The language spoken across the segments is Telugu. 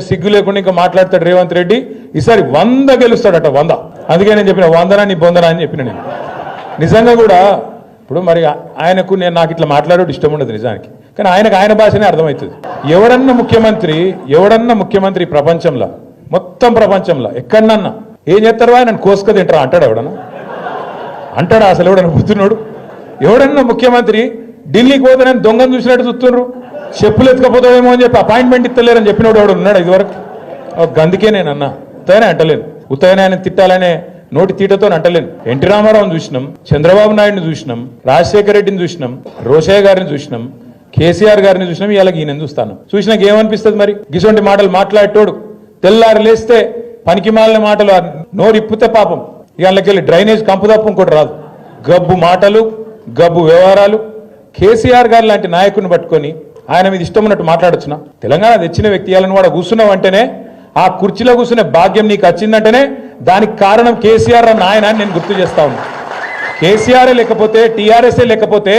సిగ్గు లేకుండా ఇంకా మాట్లాడతాడు రేవంత్ రెడ్డి. ఈసారి 100 గెలుస్తాడట, 100. అందుకే నేను చెప్పిన 100 నీ బొందనా అని చెప్పిన. నేను నిజంగా కూడా ఇప్పుడు మరి ఆయనకు నాకు ఇట్లా మాట్లాడేది ఇష్టం ఉండదు నిజానికి, కానీ ఆయనకు ఆయన భాషనే అర్థమవుతుంది. ఎవడన్నా ముఖ్యమంత్రి ప్రపంచంలో, మొత్తం ప్రపంచంలో ఎక్కడన్నా ఏం చేస్తారో ఆయన కోసుక తింటారా అంటాడు? అంటాడా అసలు? ఎవడన్నా పుత్తున్నాడు? ఎవడన్నా ముఖ్యమంత్రి ఢిల్లీకి పోతే నేను దొంగను చూసినట్టు చూస్తున్నారు, చెప్పులు ఎత్తుకపోతావేమో అని చెప్పి అపాయింట్మెంట్ ఇస్తలేరని చెప్పినోడు ఎవడు ఉన్నాడు ఇదివరకు? అందుకే నేను అన్నా, ఉత్తగానే అంటలేను, ఉత్తగానే ఆయన తిట్టాలనే నోటి తీటతో అంటలేను. ఎన్టీ రామారావుని చూసినాం, చంద్రబాబు నాయుడిని చూసినాం, రాజశేఖర రెడ్డిని చూసినాం, రోషయ్య గారిని చూసినాం, కేసీఆర్ గారిని చూసినాం, ఇవాళ ఈయన చూస్తాను. చూసినాక ఏమనిపిస్తుంది మరి? గిసొంటి మాటలు మాట్లాడేటోడు తెల్లారు లేస్తే పనికి మాలిన మాటలు నోరు ఇప్పితే పాపం ఇవాళకెళ్ళి డ్రైనేజ్ కంపు తప్ప ఇంకోటి రాదు. గబ్బు మాటలు, గబ్బు వ్యవహారాలు. కేసీఆర్ గారు లాంటి నాయకుని పట్టుకొని ఆయన మీద ఇష్టం ఉన్నట్టు మాట్లాడొచ్చునా? తెలంగాణ తెచ్చిన వ్యక్తి ఇవాళని వాడు కూర్చున్నావు అంటేనే, ఆ కుర్చీలో కూర్చునే భాగ్యం నీకు వచ్చిందంటేనే దానికి కారణం కేసీఆర్ అన్న ఆయన నేను గుర్తు చేస్తా ఉన్నా. కేసీఆరే లేకపోతే, టీఆర్ఎస్ఏ లేకపోతే,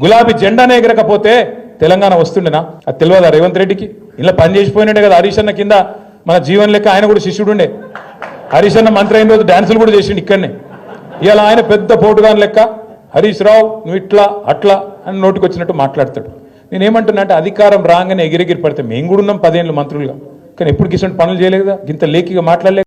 గులాబీ జెండానే ఎగరకపోతే తెలంగాణ వస్తుండేనా? అది తెలియదా రేవంత్ రెడ్డికి? ఇలా పని చేసిపోయినట్టే కదా హరీష్ అన్న కింద మన జీవన్ లెక్క ఆయన కూడా శిష్యుడుండే. హరీష్ అన్న మంత్రి అయిన రోజు డాన్సులు కూడా చేసిండు ఇక్కడనే. ఇవాళ ఆయన పెద్ద పోటుగాని లెక్క హరీష్ రావు నువ్వు ఇట్లా అట్లా అని నోటికి వచ్చినట్టు మాట్లాడతాడు. నేనేమంటున్నా అంటే అధికారం రాగానే ఎగిరెగిరి పడితే మేము కూడా ఉన్నాం 10 ఏళ్ళు మంత్రులుగా, కానీ ఎప్పుడు కిసంటి పనులు చేయలేదు కదా, ఇంత లేఖిగా మాట్లాడలేదు.